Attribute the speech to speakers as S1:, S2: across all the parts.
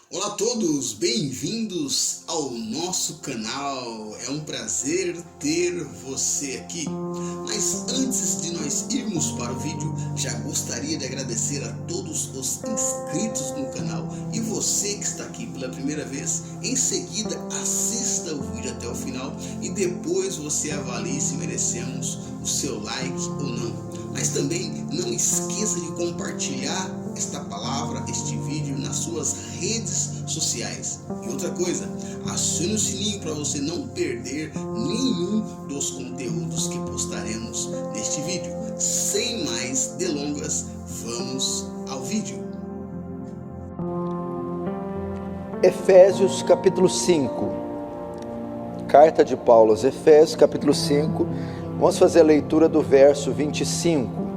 S1: Olá a todos, bem-vindos ao nosso canal. É um prazer ter você aqui. Mas antes de nós irmos para o vídeo, já gostaria de agradecer a todos os inscritos no canal e você que está aqui pela primeira vez. Em seguida, assista o vídeo até o final e depois você avalie se merecemos o seu like ou não. Mas também não esqueça de compartilhar esta palavra, este vídeo nas suas redes sociais. E outra coisa, acione o sininho para você não perder nenhum dos conteúdos que postaremos neste vídeo. Sem mais delongas, vamos ao vídeo.
S2: Efésios capítulo 5. Carta de Paulo aos Efésios capítulo 5. Vamos fazer a leitura do verso 25.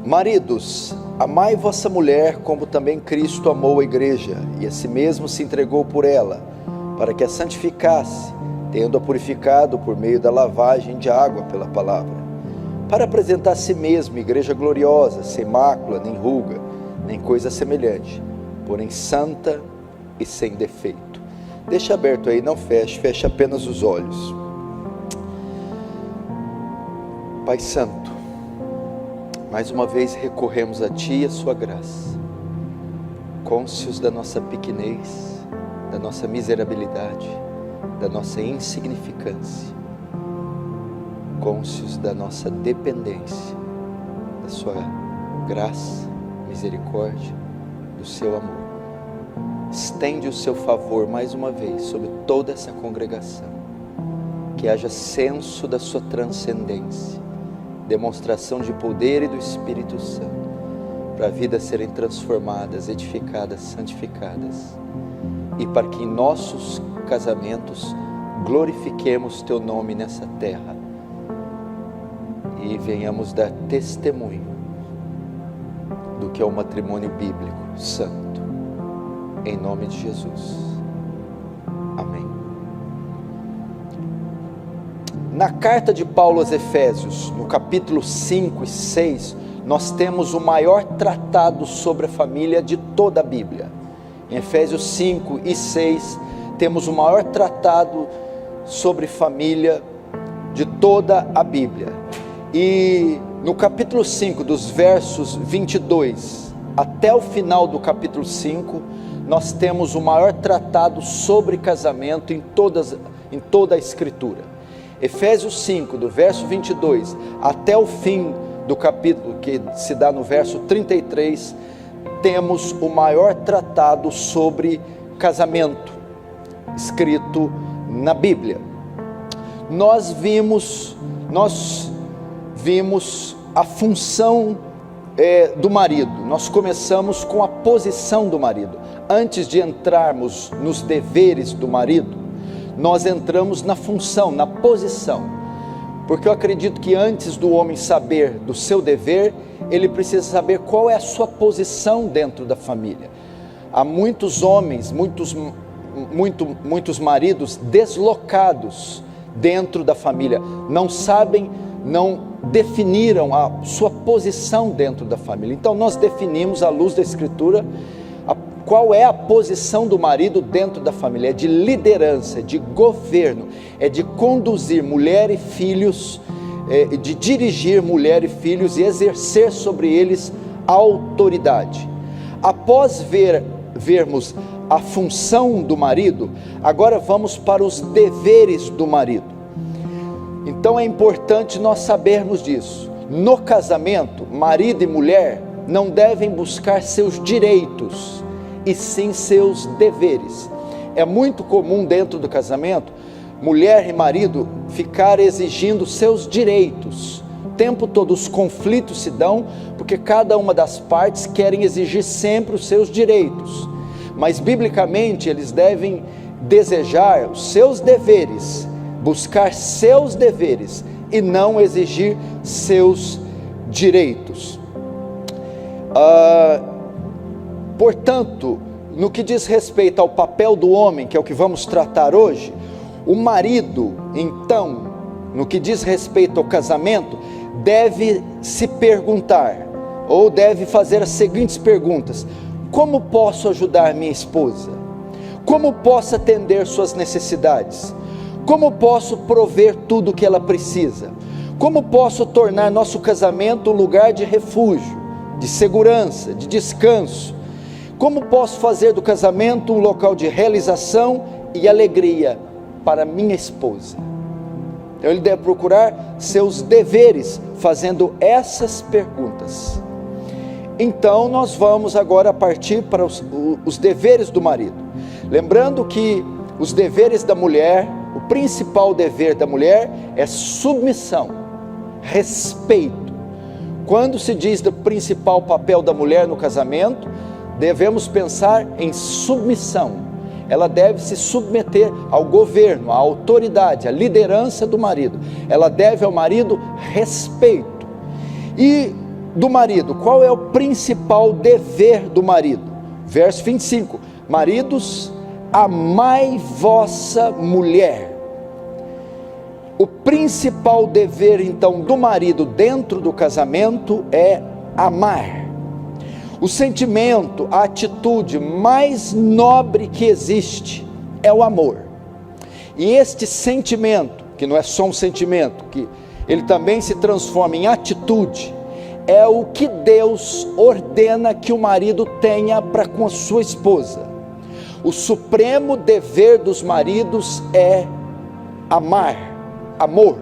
S2: Maridos, amai vossa mulher como também Cristo amou a igreja e a si mesmo se entregou por ela, para que a santificasse, tendo-a purificado por meio da lavagem de água pela palavra, para apresentar a si mesmo igreja gloriosa, sem mácula, nem ruga, nem coisa semelhante, porém santa e sem defeito. Deixa aberto aí, não feche, feche apenas os olhos. Pai Santo, mais uma vez recorremos a Ti e a Sua graça, cônscios da nossa pequenez, da nossa miserabilidade, da nossa insignificância, cônscios da nossa dependência, da Sua graça, misericórdia, do Seu amor. Estende o Seu favor mais uma vez sobre toda essa congregação, que haja senso da Sua transcendência, demonstração de poder e do Espírito Santo, para vidas serem transformadas, edificadas, santificadas, e para que em nossos casamentos glorifiquemos Teu nome nessa terra, e venhamos dar testemunho do que é o matrimônio bíblico, santo, em nome de Jesus, amém. Na carta de Paulo aos Efésios, no capítulo 5 e 6, nós temos o maior tratado sobre a família de toda a Bíblia. Em Efésios 5 e 6, temos o maior tratado sobre família de toda a Bíblia. E no capítulo 5, dos versos 22 até o final do capítulo 5, nós temos o maior tratado sobre casamento em toda a Escritura. Efésios 5, do verso 22 até o fim do capítulo, que se dá no verso 33, temos o maior tratado sobre casamento escrito na Bíblia. Nós vimos a função do marido. Nós começamos com a posição do marido. Antes de entrarmos nos deveres do marido, nós entramos na função, na posição, porque eu acredito que antes do homem saber do seu dever, ele precisa saber qual é a sua posição dentro da família. Há muitos homens, muitos maridos deslocados dentro da família, não sabem, não definiram a sua posição dentro da família. Então nós definimos à luz da Escritura qual é a posição do marido dentro da família. É de liderança, de governo, é de conduzir mulher e filhos, de dirigir mulher e filhos e exercer sobre eles a autoridade. Após vermos a função do marido, agora vamos para os deveres do marido. Então é importante nós sabermos disso. No casamento, marido e mulher não devem buscar seus direitos, e sim seus deveres. É muito comum dentro do casamento, mulher e marido ficar exigindo seus direitos. O tempo todo os conflitos se dão, porque cada uma das partes querem exigir sempre os seus direitos. Mas biblicamente eles devem desejar os seus deveres, buscar seus deveres e não exigir seus direitos. Portanto, no que diz respeito ao papel do homem, que é o que vamos tratar hoje, o marido, então, no que diz respeito ao casamento, deve se perguntar, ou deve fazer as seguintes perguntas: como posso ajudar minha esposa? Como posso atender suas necessidades? Como posso prover tudo o que ela precisa? Como posso tornar nosso casamento um lugar de refúgio, de segurança, de descanso? Como posso fazer do casamento um local de realização e alegria para minha esposa? Então ele deve procurar seus deveres fazendo essas perguntas. Então nós vamos agora partir para os deveres do marido. Lembrando que os deveres da mulher, o principal dever da mulher é submissão, respeito. Quando se diz do principal papel da mulher no casamento, devemos pensar em submissão. Ela deve se submeter ao governo, à autoridade, à liderança do marido. Ela deve ao marido respeito. E do marido, qual é o principal dever do marido? Verso 25: maridos, amai vossa mulher. O principal dever então do marido dentro do casamento é amar. O sentimento, a atitude mais nobre que existe é o amor. E este sentimento, que não é só um sentimento, que ele também se transforma em atitude, é o que Deus ordena que o marido tenha para com a sua esposa. O supremo dever dos maridos é amar, amor.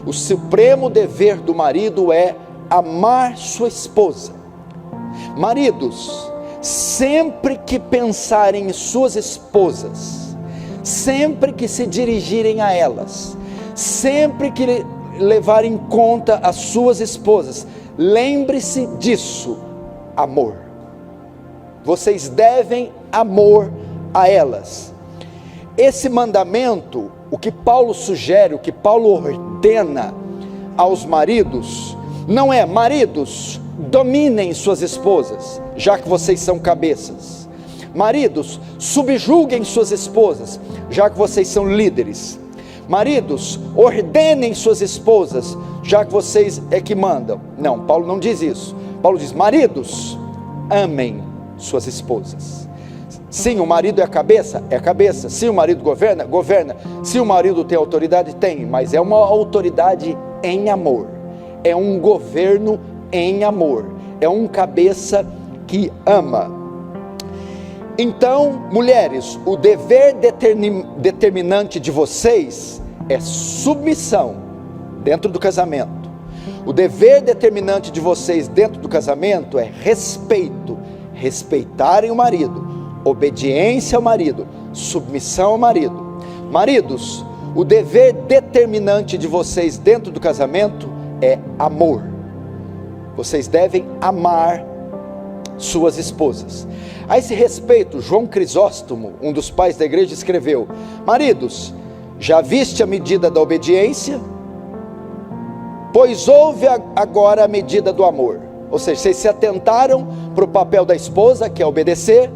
S2: O supremo dever do marido é amar sua esposa. Maridos, sempre que pensarem em suas esposas, sempre que se dirigirem a elas, sempre que levarem em conta as suas esposas, lembre-se disso: amor. Vocês devem amor a elas. Esse mandamento, o que Paulo sugere, o que Paulo ordena aos maridos, não é: maridos, dominem suas esposas, já que vocês são cabeças. Maridos, subjulguem suas esposas, já que vocês são líderes. Maridos, ordenem suas esposas, já que vocês é que mandam. Não, Paulo não diz isso. Paulo diz: maridos, amem suas esposas. Sim, o marido é a cabeça? É a cabeça. Sim, o marido governa? Governa. Sim, o marido tem autoridade? Tem, mas é uma autoridade em amor. É um governo em amor. É um cabeça que ama. Então, mulheres, o dever determinante de vocês é submissão dentro do casamento. O dever determinante de vocês dentro do casamento é respeito. Respeitarem o marido, obediência ao marido, submissão ao marido. Maridos, o dever determinante de vocês dentro do casamento é amor. Vocês devem amar suas esposas. A esse respeito, João Crisóstomo, um dos pais da igreja, escreveu: maridos, já viste a medida da obediência? Pois houve agora a medida do amor. Ou seja, vocês se atentaram para o papel da esposa, que é obedecer.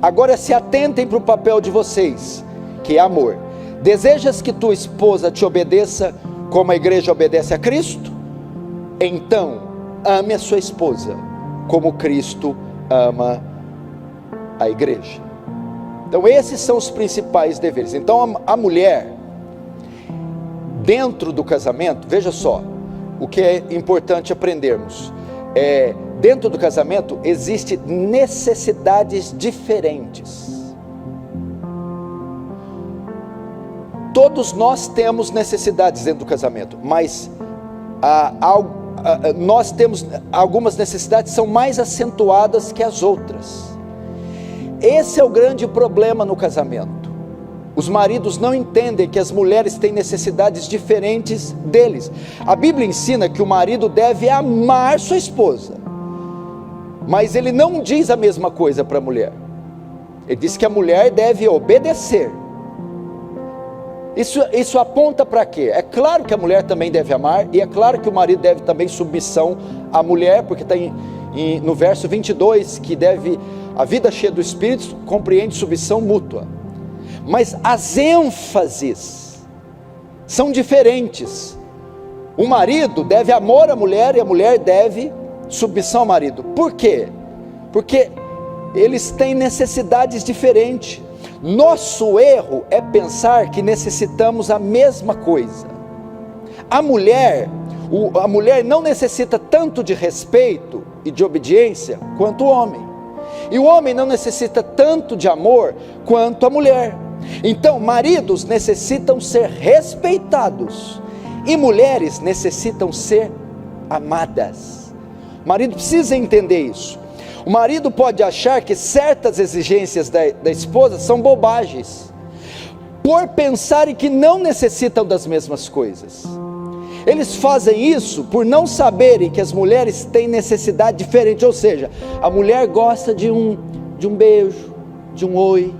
S2: Agora se atentem para o papel de vocês, que é amor. Desejas que tua esposa te obedeça como a igreja obedece a Cristo? Então, ame a sua esposa como Cristo ama a igreja. Então esses são os principais deveres. Então a mulher, dentro do casamento, veja só, o que é importante aprendermos. Dentro do casamento existem necessidades diferentes. Todos nós temos necessidades dentro do casamento, mas nós temos algumas necessidades que são mais acentuadas que as outras. Esse é o grande problema no casamento. Os maridos não entendem que as mulheres têm necessidades diferentes deles. A Bíblia ensina que o marido deve amar sua esposa, mas ele não diz a mesma coisa para a mulher. Ele diz que a mulher deve obedecer. Isso aponta para quê? É claro que a mulher também deve amar, e é claro que o marido deve também submissão à mulher, porque está no verso 22, que a vida cheia do Espírito compreende submissão mútua. Mas as ênfases são diferentes. O marido deve amor à mulher e a mulher deve submissão ao marido. Por quê? Porque eles têm necessidades diferentes. Nosso erro é pensar que necessitamos a mesma coisa. A mulher não necessita tanto de respeito e de obediência quanto o homem. E o homem não necessita tanto de amor quanto a mulher. Então, maridos necessitam ser respeitados e mulheres necessitam ser amadas. O marido precisa entender isso. O marido pode achar que certas exigências da esposa são bobagens, por pensarem que não necessitam das mesmas coisas. Eles fazem isso por não saberem que as mulheres têm necessidade diferente, ou seja, a mulher gosta de um beijo, de um oi,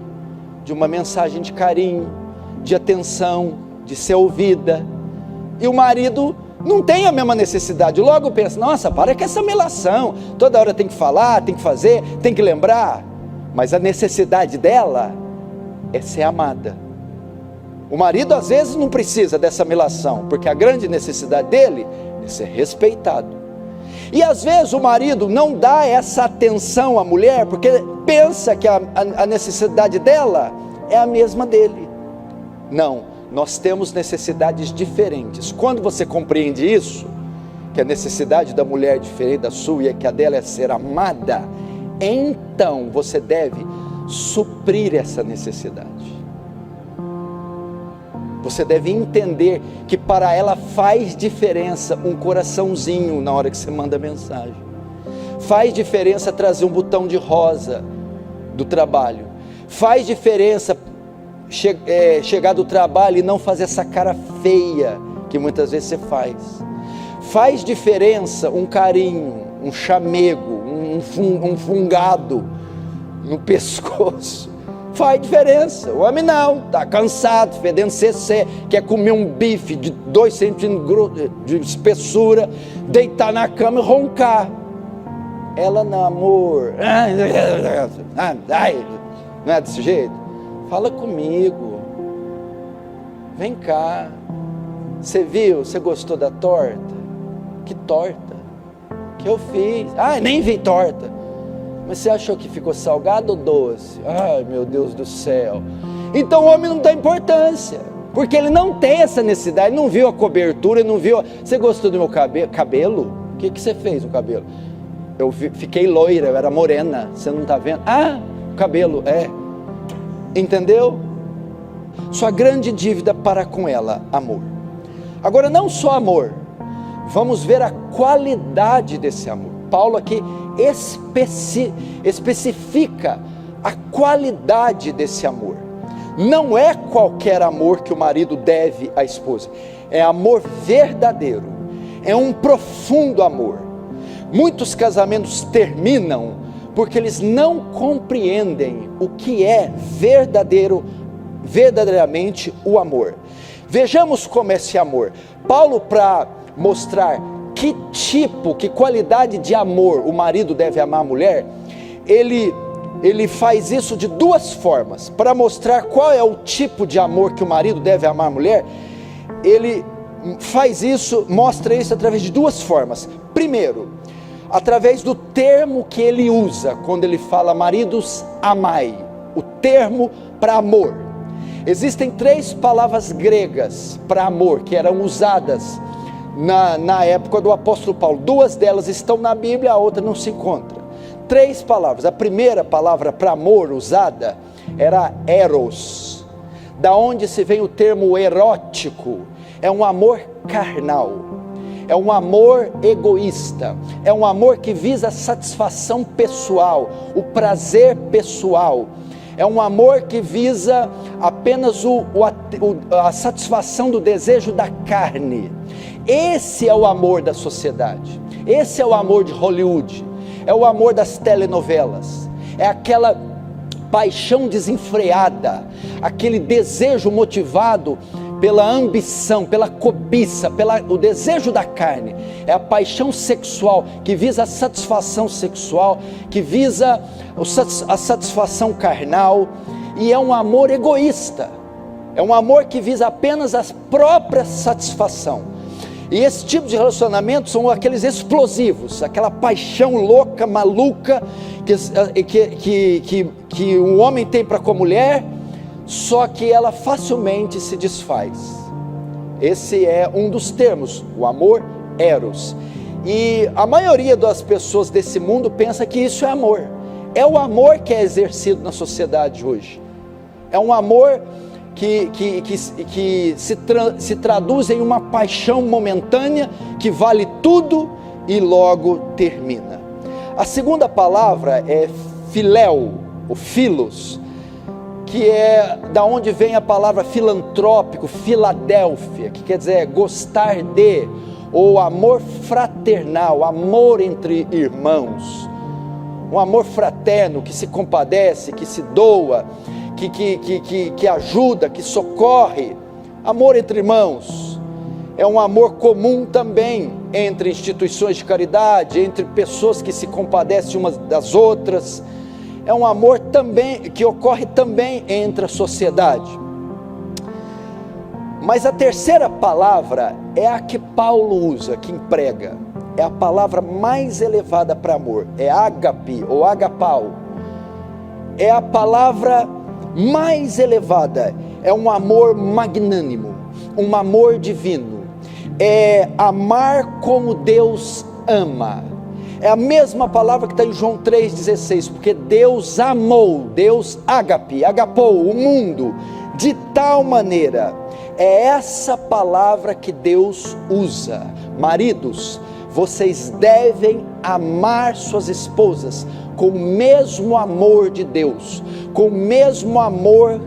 S2: de uma mensagem de carinho, de atenção, de ser ouvida, e o marido não tem a mesma necessidade. Logo pensa, nossa, para com essa melação, toda hora tem que falar, tem que fazer, tem que lembrar. Mas a necessidade dela é ser amada. O marido às vezes não precisa dessa melação, porque a grande necessidade dele é ser respeitado. E às vezes o marido não dá essa atenção à mulher, porque pensa que a necessidade dela é a mesma dele. Não. Nós temos necessidades diferentes. Quando você compreende isso, que a necessidade da mulher é diferente da sua e que a dela é ser amada, então você deve suprir essa necessidade. Você deve entender que para ela faz diferença um coraçãozinho na hora que você manda mensagem. Faz diferença trazer um botão de rosa do trabalho. Faz diferença chegar do trabalho e não fazer essa cara feia que muitas vezes você faz. Faz diferença um carinho, um chamego, um fungado no pescoço. Faz diferença. O homem não, está cansado, fedendo CC, quer comer um bife de 2 centímetros de espessura, deitar na cama e roncar. Ela não, amor, não é desse jeito? Fala comigo, vem cá, você viu, você gostou da torta? Que torta? Que eu fiz? Nem vi torta, mas você achou que ficou salgado ou doce? Ai meu Deus do céu. Então o homem não dá importância, porque ele não tem essa necessidade, não viu a cobertura, não viu, você gostou do meu cabelo? O que você fez no cabelo? Eu fiquei loira, eu era morena, você não está vendo? O cabelo, entendeu? Sua grande dívida para com ela, amor. Agora não só amor, vamos ver a qualidade desse amor. Paulo aqui especifica a qualidade desse amor. Não é qualquer amor que o marido deve à esposa, é amor verdadeiro, é um profundo amor. Muitos casamentos terminam porque eles não compreendem o que é verdadeiramente o amor. Vejamos como é esse amor. Paulo, para mostrar que qualidade de amor o marido deve amar a mulher, ele faz isso de duas formas. Para mostrar qual é o tipo de amor que o marido deve amar a mulher, ele mostra isso através de duas formas. Primeiro, através do termo que ele usa, quando ele fala maridos amai, o termo para amor. Existem 3 palavras gregas para amor, que eram usadas na época do apóstolo Paulo. 2 delas estão na Bíblia, a outra não se encontra. 3 palavras, a primeira palavra para amor usada era eros, da onde se vem o termo erótico, é um amor carnal. É um amor egoísta, é um amor que visa a satisfação pessoal, o prazer pessoal, é um amor que visa apenas a satisfação do desejo da carne. Esse é o amor da sociedade, esse é o amor de Hollywood, é o amor das telenovelas, é aquela paixão desenfreada, aquele desejo motivado pela ambição, pela cobiça, o desejo da carne. É a paixão sexual que visa a satisfação sexual, que visa a satisfação carnal, e é um amor egoísta, é um amor que visa apenas a própria satisfação. E esse tipo de relacionamento são aqueles explosivos, aquela paixão louca, maluca, que um homem tem para com a mulher, só que ela facilmente se desfaz. Esse é um dos termos, o amor eros. E a maioria das pessoas desse mundo pensa que isso é amor. É o amor que é exercido na sociedade hoje. É um amor que se traduz em uma paixão momentânea, que vale tudo e logo termina. A segunda palavra é filéu, ou filos, que é da onde vem a palavra filantrópico, Filadélfia, que quer dizer gostar de, ou amor fraternal, amor entre irmãos, um amor fraterno que se compadece, que se doa, que ajuda, que socorre. Amor entre irmãos é um amor comum também entre instituições de caridade, entre pessoas que se compadecem umas das outras. É um amor também que ocorre também entre a sociedade. Mas a terceira palavra é a que Paulo usa, que emprega. É a palavra mais elevada para amor. É ágape ou agapau. É a palavra mais elevada. É um amor magnânimo, um amor divino. É amar como Deus ama. É a mesma palavra que está em João 3,16, porque Deus amou, Deus agapou o mundo de tal maneira. É essa palavra que Deus usa. Maridos, vocês devem amar suas esposas com o mesmo amor de Deus, com o mesmo amor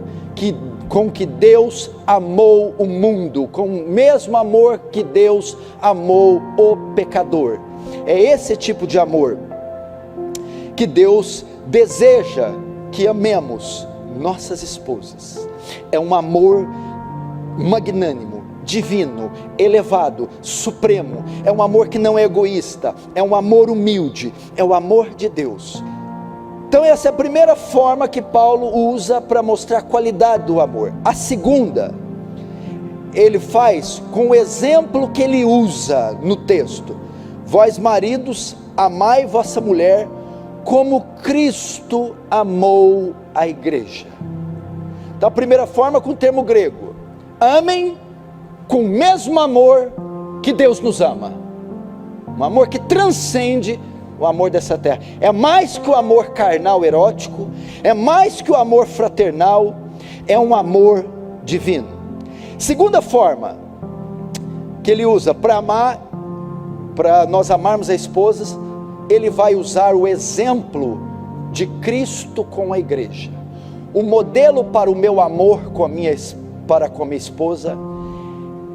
S2: com que Deus amou o mundo, com o mesmo amor que Deus amou o pecador. É esse tipo de amor que Deus deseja que amemos nossas esposas. É um amor magnânimo, divino, elevado, supremo. É um amor que não é egoísta, é um amor humilde, é o amor de Deus. Então essa é a primeira forma que Paulo usa para mostrar a qualidade do amor. A segunda, ele faz com o exemplo que ele usa no texto. Vós maridos, amai vossa mulher como Cristo amou a igreja. Então a primeira forma com o termo grego: amem com o mesmo amor que Deus nos ama. Um amor que transcende o amor dessa terra. É mais que o amor carnal erótico, é mais que o amor fraternal, é um amor divino. Segunda forma que ele usa para amar, para nós amarmos a esposa, ele vai usar o exemplo de Cristo com a igreja. O modelo para o meu amor para com a minha esposa,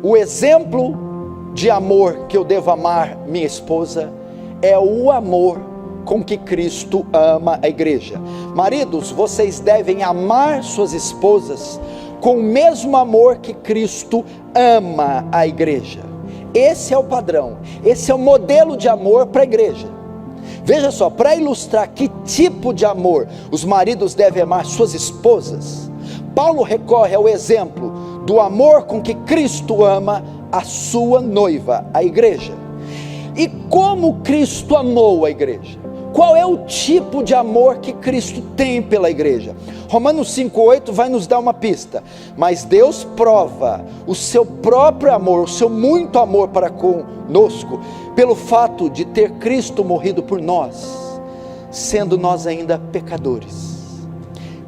S2: o exemplo de amor que eu devo amar minha esposa, é o amor com que Cristo ama a igreja. Maridos, vocês devem amar suas esposas com o mesmo amor que Cristo ama a igreja. Esse é o padrão, esse é o modelo de amor para a igreja. Veja só, para ilustrar que tipo de amor os maridos devem amar suas esposas, Paulo recorre ao exemplo do amor com que Cristo ama a sua noiva, a igreja. E como Cristo amou a igreja? Qual é o tipo de amor que Cristo tem pela igreja? Romanos 5,8 vai nos dar uma pista. Mas Deus prova o seu próprio amor, o seu muito amor para conosco, pelo fato de ter Cristo morrido por nós, sendo nós ainda pecadores.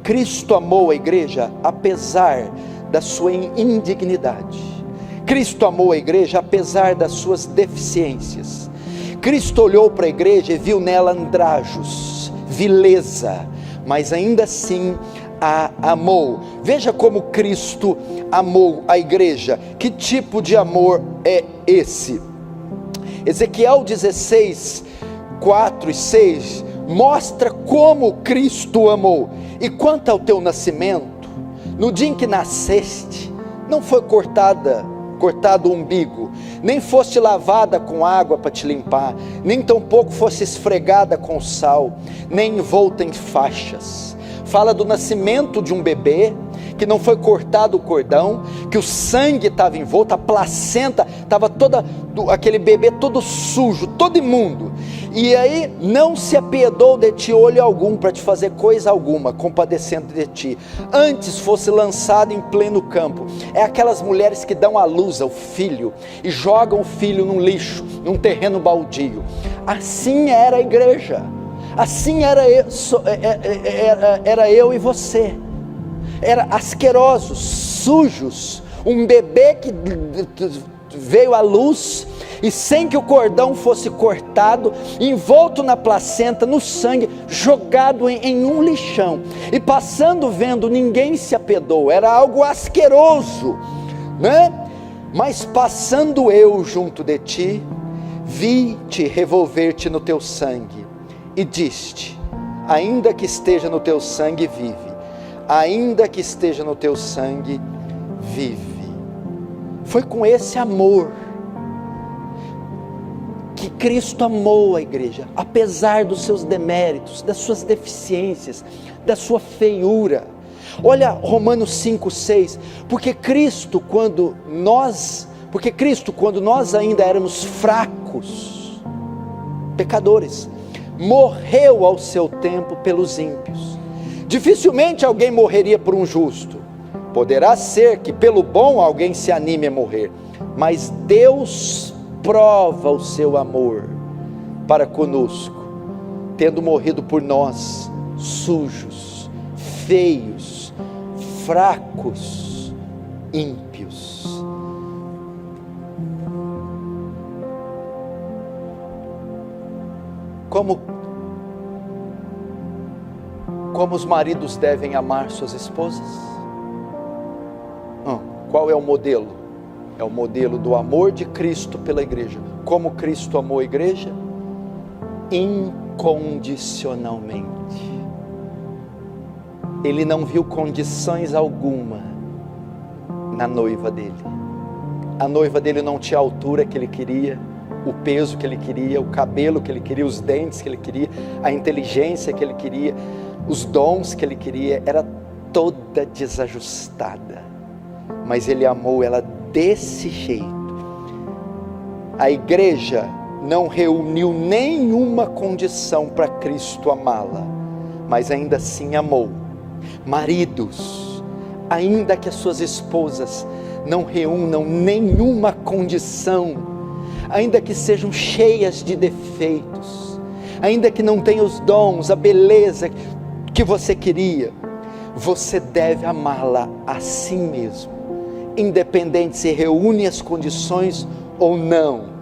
S2: Cristo amou a igreja apesar da sua indignidade. Cristo amou a igreja apesar das suas deficiências. Cristo olhou para a igreja e viu nela andrajos, vileza, mas ainda assim a amou. Veja como Cristo amou a igreja. Que tipo de amor é esse? Ezequiel 16, 4 e 6 mostra como Cristo amou. E quanto ao teu nascimento, no dia em que nasceste, não foi cortado o umbigo, nem foste lavada com água para te limpar, nem tampouco foste esfregada com sal, nem envolta em faixas. Fala do nascimento de um bebê, que não foi cortado o cordão, que o sangue estava envolto, a placenta estava toda, aquele bebê todo sujo, todo imundo. E aí não se apiedou de ti olho algum para te fazer coisa alguma, compadecendo de ti. Antes fosse lançado em pleno campo. É aquelas mulheres que dão à luz ao filho e jogam o filho num lixo, num terreno baldio. Assim era a igreja. Assim era eu e você. Era asquerosos, sujos, um bebê que veio à luz e sem que o cordão fosse cortado, envolto na placenta, no sangue, jogado em um lixão, e passando vendo, ninguém se apedou, era algo asqueroso, né? Mas passando eu junto de ti, vi-te revolver-te no teu sangue, e diste, ainda que esteja no teu sangue, vive. Ainda que esteja no teu sangue, vive. Foi com esse amor que Cristo amou a igreja, apesar dos seus deméritos, das suas deficiências, da sua feiura. Olha Romanos 5,6, porque Cristo quando nós ainda éramos fracos, pecadores, morreu ao seu tempo pelos ímpios. Dificilmente alguém morreria por um justo. Poderá ser que pelo bom alguém se anime a morrer, mas Deus prova o seu amor para conosco, tendo morrido por nós, sujos, feios, fracos, ímpios. Como os maridos devem amar suas esposas? Qual é o modelo? É o modelo do amor de Cristo pela igreja. Como Cristo amou a igreja? Incondicionalmente. Ele não viu condições alguma na noiva dele. A noiva dele não tinha a altura que ele queria, o peso que ele queria, o cabelo que ele queria, os dentes que ele queria, a inteligência que ele queria, os dons que ele queria, era toda desajustada, mas ele amou ela desse jeito. A igreja não reuniu nenhuma condição para Cristo amá-la, mas ainda assim amou. Maridos, ainda que as suas esposas não reúnam nenhuma condição, ainda que sejam cheias de defeitos, ainda que não tenham os dons, a beleza que você queria, você deve amá-la assim mesmo, independente se reúne as condições ou não.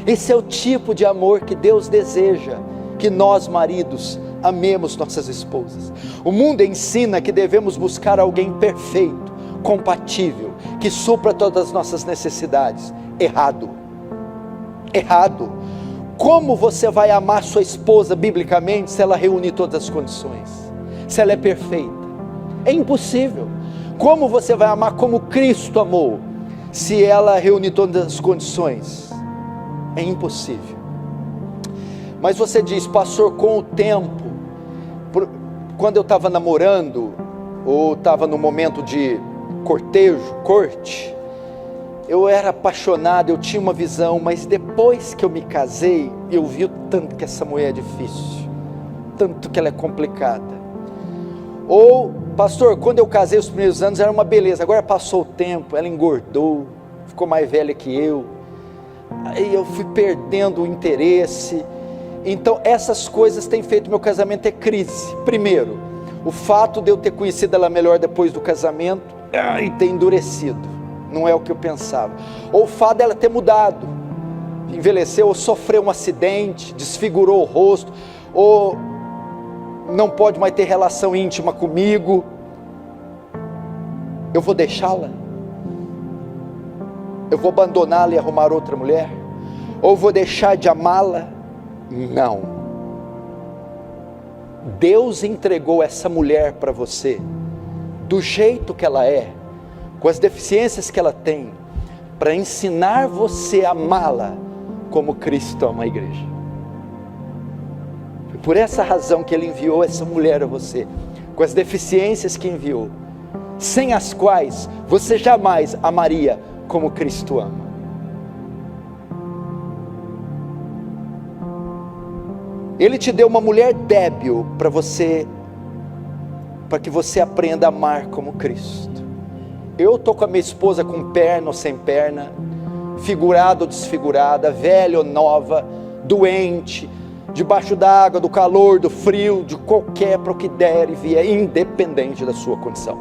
S2: Esse é o tipo de amor que Deus deseja que nós, maridos, amemos nossas esposas. O mundo ensina que devemos buscar alguém perfeito, compatível, que supra todas as nossas necessidades. Errado. Como você vai amar sua esposa biblicamente se ela reúne todas as condições? Se ela é perfeita? É impossível. Como você vai amar como Cristo amou se ela reúne todas as condições? É impossível. Mas você diz, pastor, com o tempo, quando eu estava namorando, ou estava no momento de corte, eu era apaixonado, eu tinha uma visão, mas depois que eu me casei, eu vi o tanto que essa mulher é difícil, tanto que ela é complicada. Ou, pastor, quando eu casei os primeiros anos era uma beleza, agora passou o tempo, ela engordou, ficou mais velha que eu, aí eu fui perdendo o interesse. Então essas coisas têm feito meu casamento ter crise. Primeiro, o fato de eu ter conhecido ela melhor depois do casamento, e ter endurecido, não é o que eu pensava. Ou o fato dela ter mudado, envelheceu, ou sofreu um acidente, desfigurou o rosto, ou não pode mais ter relação íntima comigo. Eu vou deixá-la? Eu vou abandoná-la e arrumar outra mulher? Ou vou deixar de amá-la? Não. Deus entregou essa mulher para você, do jeito que ela é, com as deficiências que ela tem, para ensinar você a amá-la como Cristo ama a igreja. Foi por essa razão que Ele enviou essa mulher a você, com as deficiências que enviou, sem as quais você jamais amaria como Cristo ama. Ele te deu uma mulher débil para que você aprenda a amar como Cristo. Eu estou com a minha esposa com perna ou sem perna, figurada ou desfigurada, velha ou nova, doente, debaixo d'água, do calor, do frio, de qualquer para o que der e vier, independente da sua condição.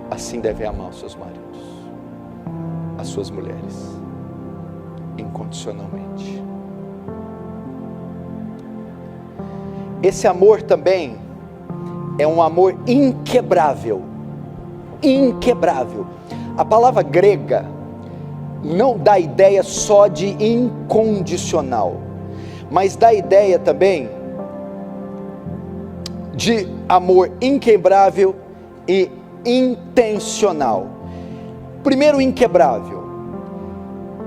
S2: Assim devem amar os seus maridos, as suas mulheres, incondicionalmente. Esse amor também é um amor inquebrável. Inquebrável. A palavra grega não dá ideia só de incondicional, mas dá ideia também de amor inquebrável e intencional. Primeiro, inquebrável.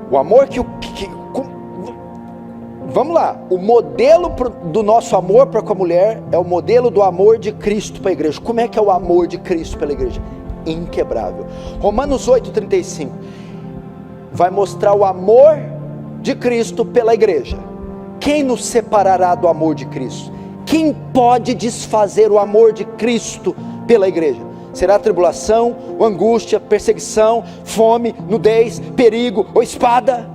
S2: O amor vamos lá, o modelo do nosso amor para com a mulher é o modelo do amor de Cristo para a igreja. Como é que é o amor de Cristo pela igreja? Inquebrável. Romanos 8,35 vai mostrar o amor de Cristo pela igreja. Quem nos separará do amor de Cristo? Quem pode desfazer o amor de Cristo pela igreja? Será tribulação, ou angústia, perseguição, fome, nudez, perigo ou espada?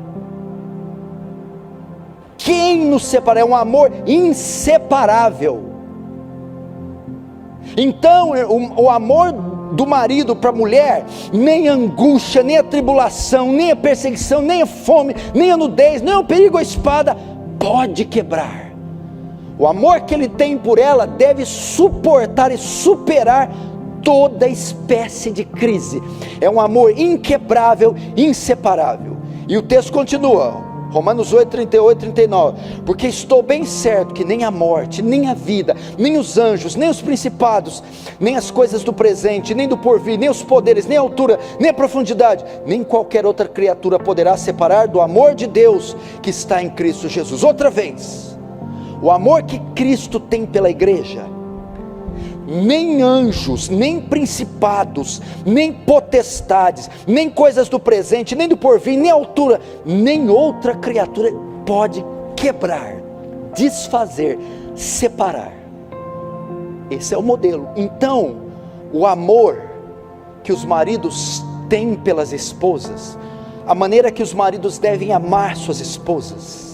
S2: Quem nos separa? É um amor inseparável. Então o amor do marido para a mulher, nem a angústia, nem a tribulação, nem a perseguição, nem a fome, nem a nudez, nem o perigo ou a espada pode quebrar. O amor que ele tem por ela deve suportar e superar toda espécie de crise. É um amor inquebrável, inseparável. E o texto continua, Romanos 8, 38, 39, porque estou bem certo que nem a morte, nem a vida, nem os anjos, nem os principados, nem as coisas do presente, nem do porvir, nem os poderes, nem a altura, nem a profundidade, nem qualquer outra criatura poderá separar do amor de Deus que está em Cristo Jesus. Outra vez, o amor que Cristo tem pela igreja, nem anjos, nem principados, nem potestades, nem coisas do presente, nem do porvir, nem altura, nem outra criatura pode quebrar, desfazer, separar. Esse é o modelo. Então, o amor que os maridos têm pelas esposas, a maneira que os maridos devem amar suas esposas,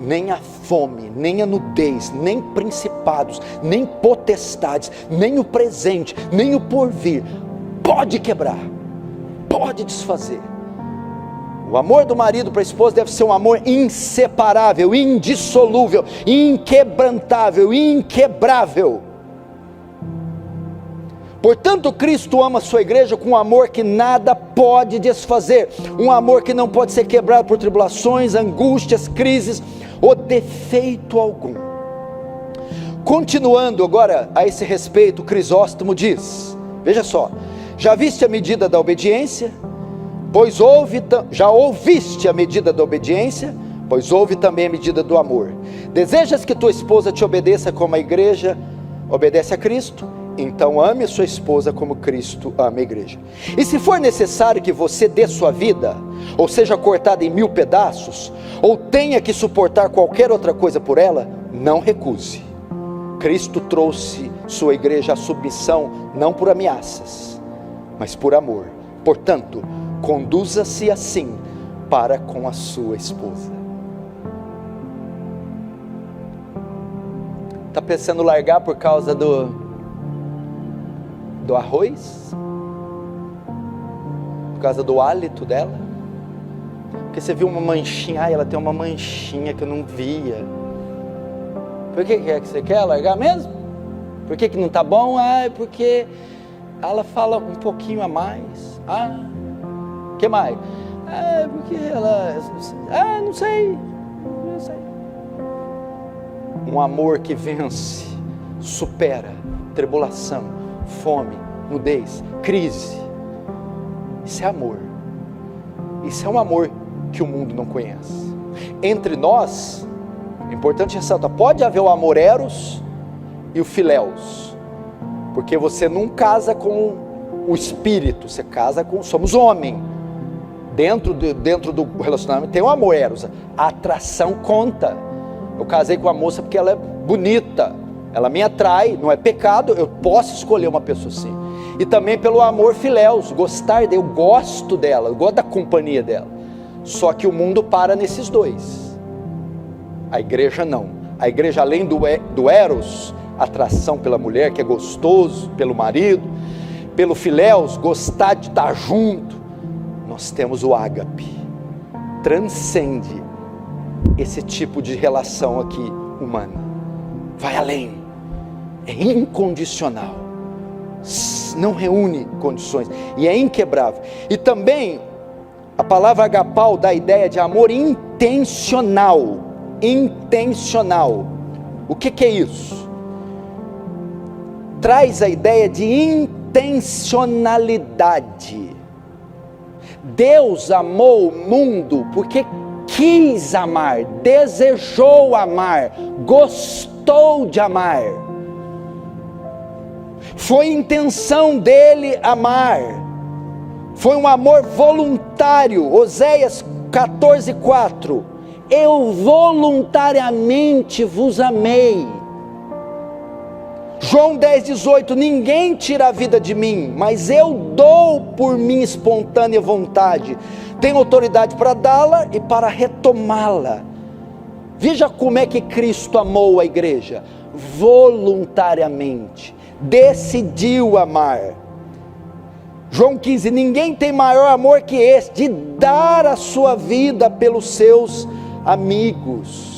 S2: nem a fome, nem a nudez, nem principados, nem potestades, nem o presente, nem o porvir pode quebrar, pode desfazer. O amor do marido para a esposa deve ser um amor inseparável, indissolúvel, inquebrantável, inquebrável. Portanto, Cristo ama a sua igreja com um amor que nada pode desfazer, um amor que não pode ser quebrado por tribulações, angústias, crises ou defeito algum. Continuando agora a esse respeito, Crisóstomo diz, veja só, já viste a medida da obediência? Já ouviste a medida da obediência, pois ouve também a medida do amor. Desejas que tua esposa te obedeça como a igreja obedece a Cristo? Então ame a sua esposa como Cristo ama a igreja. E se for necessário que você dê sua vida, ou seja cortada em 1000 pedaços, ou tenha que suportar qualquer outra coisa por ela, não recuse. Cristo trouxe sua igreja à submissão, não por ameaças, mas por amor. Portanto, conduza-se assim para com a sua esposa. Está pensando largar por causa do arroz? Por causa do hálito dela? Porque você viu uma manchinha, ela tem uma manchinha que eu não via. Por que é que você quer largar mesmo? Por que não está bom? Porque ela fala um pouquinho a mais. O que mais? Porque ela... não sei. Um amor que vence, supera tribulação, fome, nudez, crise. Isso é amor. Isso é um amor que o mundo não conhece. Entre nós, é importante ressaltar, pode haver o amor eros e o filéus, Porque você não casa com o espírito, você casa com, somos homem. Dentro do relacionamento tem o amor eros, a atração conta. Eu casei com a moça porque ela é bonita, ela me atrai, não é pecado, eu posso escolher uma pessoa assim. E também pelo amor filéus, gostar dela, eu gosto dela, eu gosto da companhia dela. Só que o mundo para nesses dois. A igreja não. A igreja, além do eros, atração pela mulher, que é gostoso, pelo marido, pelo filéus, gostar de estar junto, nós temos o ágape. Transcende esse tipo de relação aqui humana. Vai além. É incondicional. Não reúne condições. E é inquebrável. E também, a palavra agapau dá a ideia de amor intencional. Intencional. O que é isso? Traz a ideia de intencionalidade. Deus amou o mundo porque quis amar, desejou amar, gostou de amar. Foi intenção dele amar. Foi um amor voluntário. Oséias 14:4. Eu voluntariamente vos amei. João 10:18. Ninguém tira a vida de mim, mas eu dou por minha espontânea vontade. Tenho autoridade para dá-la e para retomá-la. Veja como é que Cristo amou a igreja. Voluntariamente. Decidiu amar. João 15. Ninguém tem maior amor que esse, de dar a sua vida pelos seus amigos.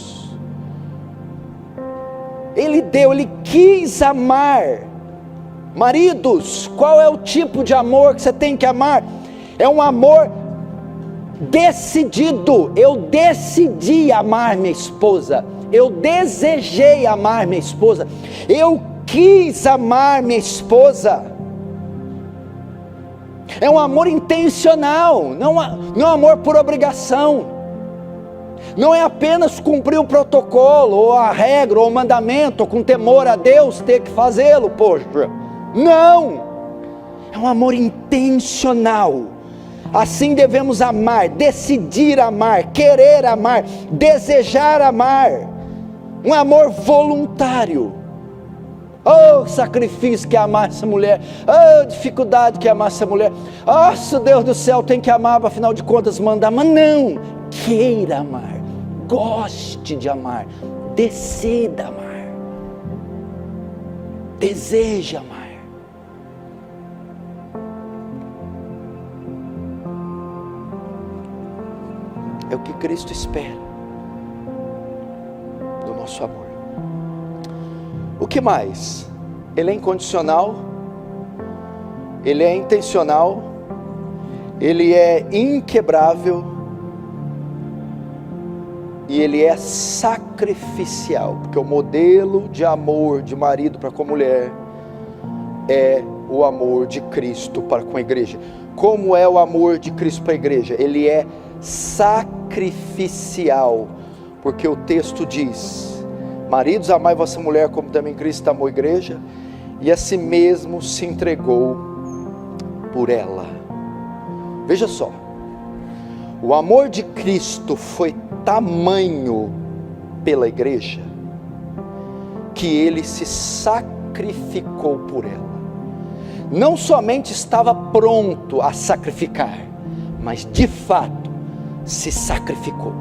S2: Ele deu, ele quis amar. Maridos, qual é o tipo de amor que você tem que amar? É um amor decidido. Eu decidi amar minha esposa. Eu desejei amar minha esposa. Eu quis amar minha esposa. É um amor intencional, não é um amor por obrigação. Não é apenas cumprir o protocolo, ou a regra, ou o mandamento, ou com temor a Deus ter que fazê-lo, poxa. Não! É um amor intencional. Assim devemos amar, decidir amar, querer amar, desejar amar. Um amor voluntário. Oh, sacrifício que é amar essa mulher. Oh, dificuldade que é amar essa mulher. Nossa, Deus do céu, tem que amar, afinal de contas mandar. Mas não, queira amar, goste de amar, decida amar, deseje amar. É o que Cristo espera do nosso amor. O que mais? Ele é incondicional, ele é intencional, ele é inquebrável e ele é sacrificial, porque o modelo de amor de marido para com a mulher é o amor de Cristo para com a igreja. Como é o amor de Cristo para a igreja? Ele é sacrificial, porque o texto diz: maridos, amai vossa mulher como também Cristo amou a igreja e a si mesmo se entregou por ela. Veja só, o amor de Cristo foi tamanho pela igreja que ele se sacrificou por ela. Não somente estava pronto a sacrificar, mas de fato se sacrificou.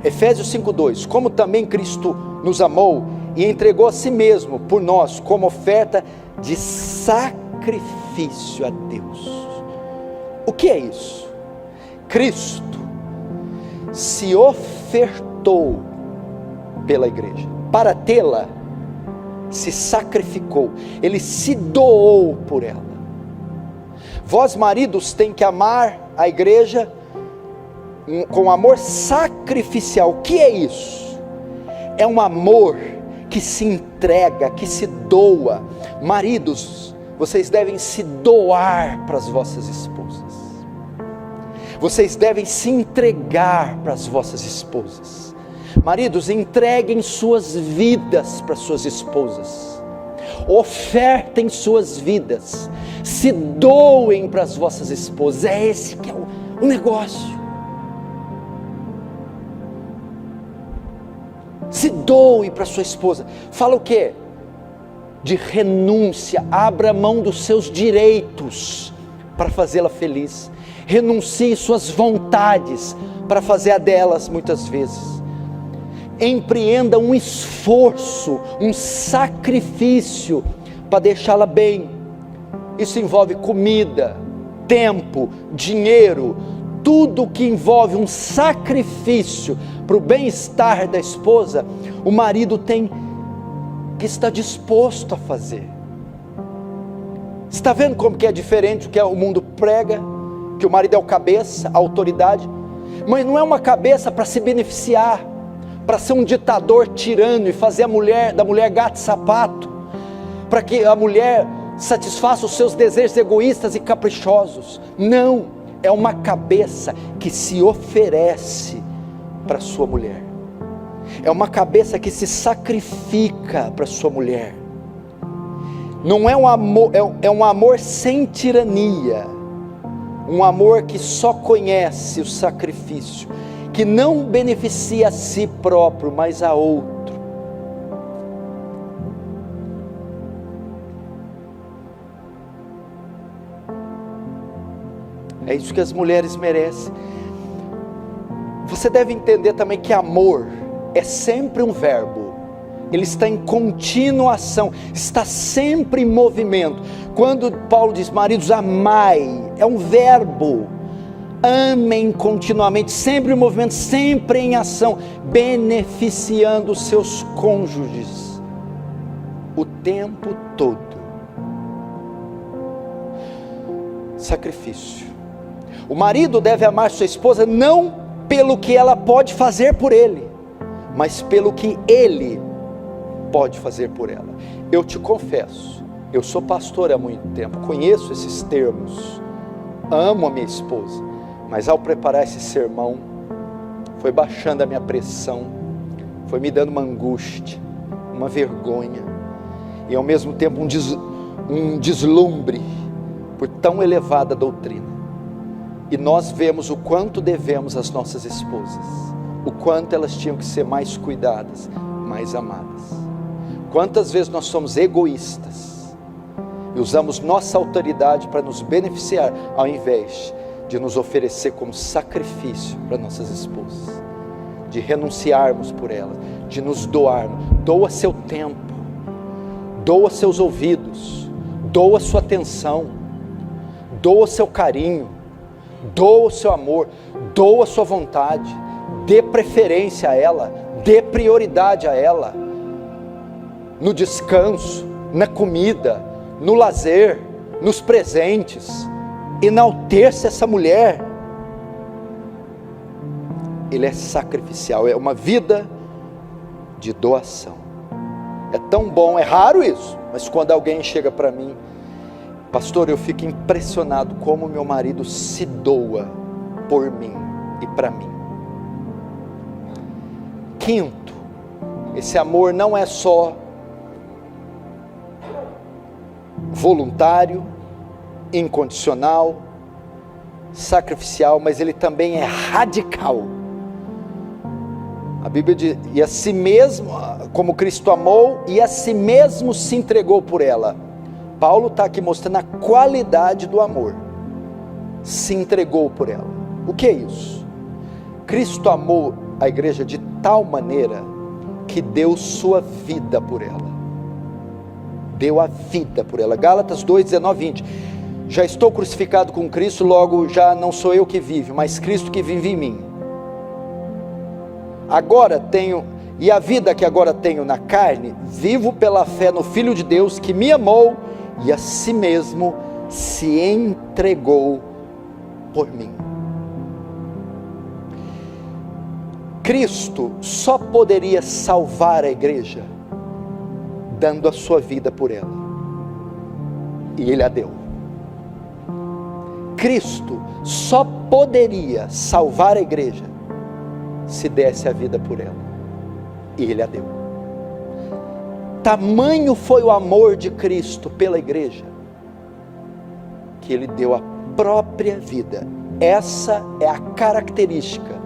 S2: Efésios 5:2. Como também Cristo nos amou e entregou a si mesmo por nós como oferta de sacrifício a Deus. O que é isso? Cristo se ofertou pela igreja. Para tê-la, se sacrificou. Ele se doou por ela. Vós, maridos, têm que amar a igreja com amor sacrificial. O que é isso? É um amor que se entrega, que se doa. Maridos, vocês devem se doar para as vossas esposas. Vocês devem se entregar para as vossas esposas. Maridos, entreguem suas vidas para suas esposas. ofertem suas vidas, se doem para as vossas esposas. É esse que é o negócio. Se doe para sua esposa. Fala o quê? De renúncia. Abra mão dos seus direitos para fazê-la feliz. Renuncie suas vontades para fazer a delas muitas vezes. Empreenda um esforço, um sacrifício para deixá-la bem. Isso envolve comida, tempo, dinheiro, tudo que envolve um sacrifício para o bem-estar da esposa, o marido tem que estar disposto a fazer. Está vendo como que é diferente o que o mundo prega? Que o marido é o cabeça, a autoridade, mas não é uma cabeça para se beneficiar, para ser um ditador tirano e fazer da mulher gato e sapato, para que a mulher satisfaça os seus desejos egoístas e caprichosos. Não, é uma cabeça que se oferece para sua mulher, é uma cabeça que se sacrifica para sua mulher. Não é um amor, é um amor sem tirania, um amor que só conhece o sacrifício, que não beneficia a si próprio, mas a outro. É isso que as mulheres merecem. Você deve entender também que amor é sempre um verbo. Ele está em contínua ação, está sempre em movimento. Quando Paulo diz, maridos, amai, é um verbo. Amem continuamente, sempre em movimento, sempre em ação, beneficiando os seus cônjuges o tempo todo. Sacrifício. O marido deve amar sua esposa não pelo que ela pode fazer por ele, mas pelo que ele pode fazer por ela. Eu te confesso, eu sou pastor há muito tempo, conheço esses termos, amo a minha esposa, mas ao preparar esse sermão, foi baixando a minha pressão, foi me dando uma angústia, uma vergonha, e ao mesmo tempo um deslumbre por tão elevada doutrina. E nós vemos o quanto devemos às nossas esposas, o quanto elas tinham que ser mais cuidadas, mais amadas. Quantas vezes nós somos egoístas e usamos nossa autoridade para nos beneficiar, ao invés de nos oferecer como sacrifício para nossas esposas, de renunciarmos por elas, de nos doarmos. Doa seu tempo, doa seus ouvidos, doa sua atenção, doa seu carinho, doa o seu amor, doa a sua vontade, dê preferência a ela, dê prioridade a ela, no descanso, na comida, no lazer, nos presentes. Enalteça essa mulher. Ele é sacrificial, é uma vida de doação. É tão bom, é raro isso, mas quando alguém chega para mim, pastor, eu fico impressionado como meu marido se doa por mim e para mim. Quinto, esse amor não é só voluntário, incondicional, sacrificial, mas ele também é radical. A Bíblia diz, e a si mesmo, como Cristo amou, e a si mesmo se entregou por ela. Paulo está aqui mostrando a qualidade do amor. Se entregou por ela. O que é isso? Cristo amou a igreja de tal maneira que deu sua vida por ela. Deu a vida por ela. Gálatas 2, 19, 20. Já estou crucificado com Cristo, logo já não sou eu que vive, mas Cristo que vive em mim. Agora tenho, e a vida que agora tenho na carne, vivo pela fé no Filho de Deus que me amou e a si mesmo se entregou por mim. Cristo só poderia salvar a igreja dando a sua vida por ela, e Ele a deu. Cristo só poderia salvar a igreja se desse a vida por ela, e Ele a deu. tamanho foi o amor de Cristo pela igreja, que Ele deu a própria vida. Essa é a característica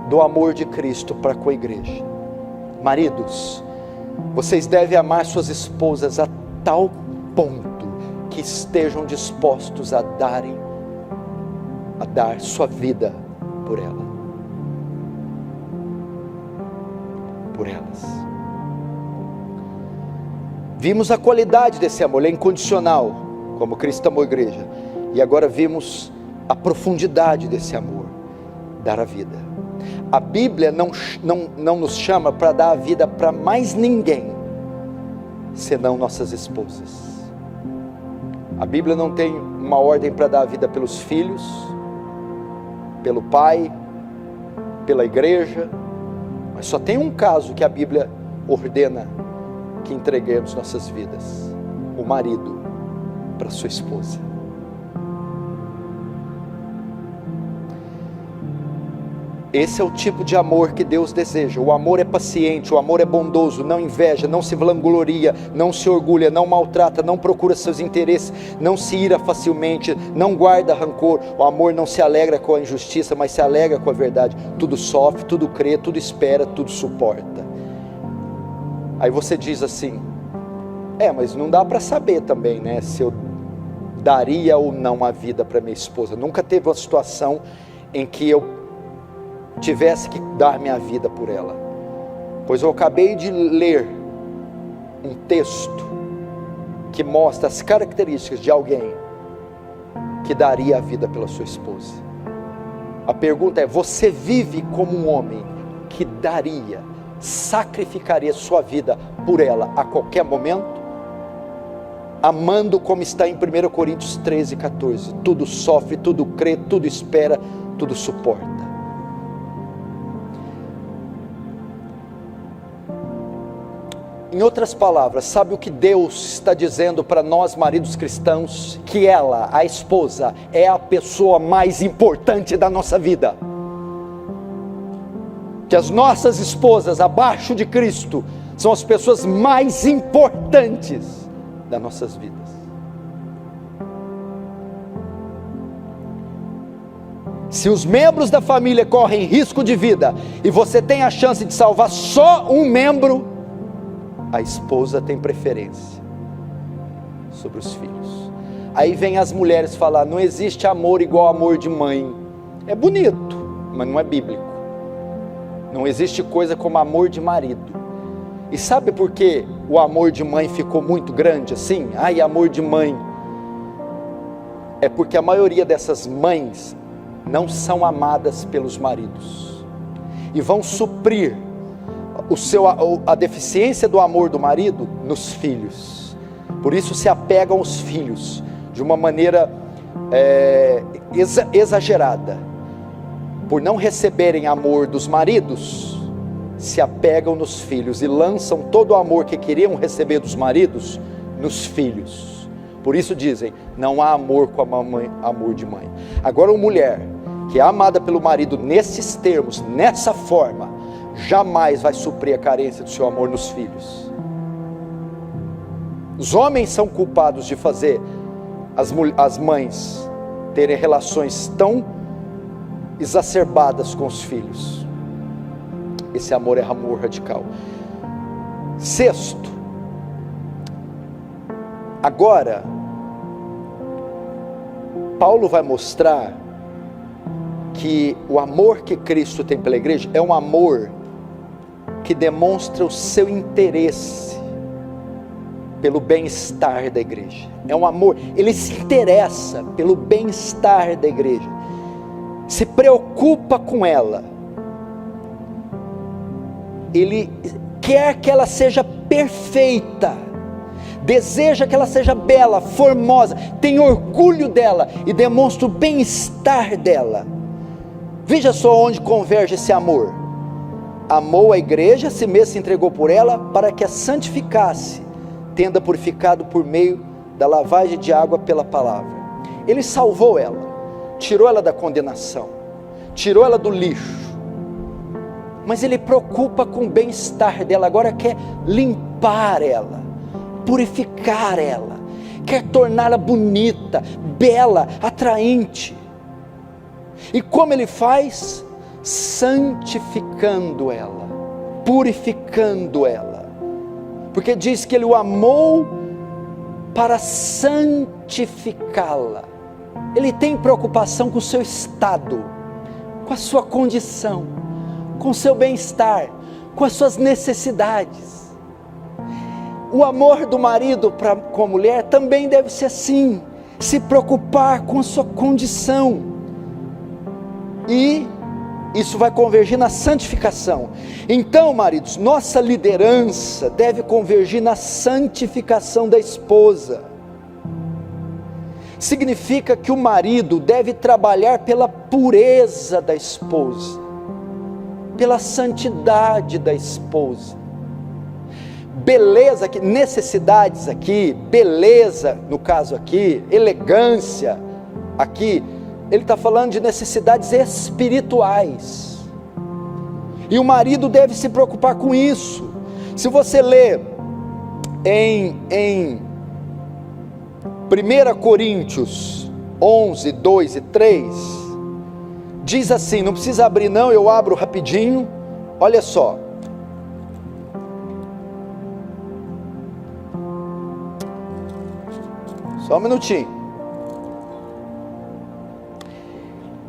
S2: do amor de Cristo para com a igreja. Maridos, vocês devem amar suas esposas a tal ponto que estejam dispostos a dar sua vida por ela, por elas. Vimos a qualidade desse amor, ele é incondicional, como Cristo amou a igreja, e agora vimos a profundidade desse amor, dar a vida. A Bíblia não nos chama para dar a vida para mais ninguém, senão nossas esposas. A Bíblia não tem uma ordem para dar a vida pelos filhos, pelo pai, pela igreja, mas só tem um caso que a Bíblia ordena que entreguemos nossas vidas: o marido para sua esposa. Esse é o tipo de amor que Deus deseja. O amor é paciente, o amor é bondoso, não inveja, não se vangloria, não se orgulha, não maltrata, não procura seus interesses, não se ira facilmente, não guarda rancor. O amor não se alegra com a injustiça, mas se alegra com a verdade. Tudo sofre, tudo crê, tudo espera, tudo suporta. Aí você diz assim: mas não dá para saber também, né, se eu daria ou não a vida para minha esposa. Nunca teve uma situação em que eu tivesse que dar minha vida por ela. Pois eu acabei de ler um texto que mostra as características de alguém que daria a vida pela sua esposa. A pergunta é: você vive como um homem que daria, sacrificaria sua vida por ela a qualquer momento? Amando como está em 1 Coríntios 13:14, tudo sofre, tudo crê, tudo espera, tudo suporta. Em outras palavras, sabe o que Deus está dizendo para nós maridos cristãos? Que ela, a esposa, é a pessoa mais importante da nossa vida. Que as nossas esposas, abaixo de Cristo, são as pessoas mais importantes das nossas vidas. Se os membros da família correm risco de vida e você tem a chance de salvar só um membro, a esposa tem preferência sobre os filhos. Aí vem as mulheres falar: não existe amor igual amor de mãe. É bonito, mas não é bíblico. Não existe coisa como amor de marido. E sabe por que o amor de mãe ficou muito grande assim? Amor de mãe. É porque a maioria dessas mães não são amadas pelos maridos e vão suprir a deficiência do amor do marido nos filhos. Por isso se apegam aos filhos de uma maneira exagerada. Por não receberem amor dos maridos, se apegam nos filhos e lançam todo o amor que queriam receber dos maridos nos filhos. Por isso dizem: não há amor como amor de mãe. Agora, uma mulher que é amada pelo marido nesses termos, nessa forma, jamais vai suprir a carência do seu amor nos filhos. Os homens são culpados de fazer as mães terem relações tão exacerbadas com os filhos. Esse amor é amor radical. Sexto, agora Paulo vai mostrar que o amor que Cristo tem pela igreja é um amor que demonstra o seu interesse pelo bem-estar da igreja. É um amor, ele se interessa pelo bem-estar da igreja, se preocupa com ela, ele quer que ela seja perfeita, deseja que ela seja bela, formosa, tem orgulho dela e demonstra o bem-estar dela. Veja só onde converge esse amor. Amou a igreja, a si mesmo se entregou por ela, para que a santificasse, tendo a purificado por meio da lavagem de água pela palavra. Ele salvou ela, tirou ela da condenação, tirou ela do lixo, mas ele preocupa com o bem-estar dela. Agora quer limpar limpar ela, purificar ela, quer torná-la bonita, bela, atraente. E como ele faz? Santificando ela, purificando ela, porque diz que ele o amou para santificá-la. Ele tem preocupação com o seu estado, com a sua condição, com o seu bem-estar, com as suas necessidades. O amor do marido com a mulher também deve ser assim, se preocupar com a sua condição, e isso vai convergir na santificação. Então, maridos, nossa liderança deve convergir na santificação da esposa. Significa que o marido deve trabalhar pela pureza da esposa, pela santidade da esposa. Beleza aqui, necessidades aqui, beleza no caso aqui, elegância aqui, ele está falando de necessidades espirituais, e o marido deve se preocupar com isso. Se você ler em 1 Coríntios 11, 2 e 3, diz assim, não precisa abrir não, eu abro rapidinho, olha só. Só um minutinho.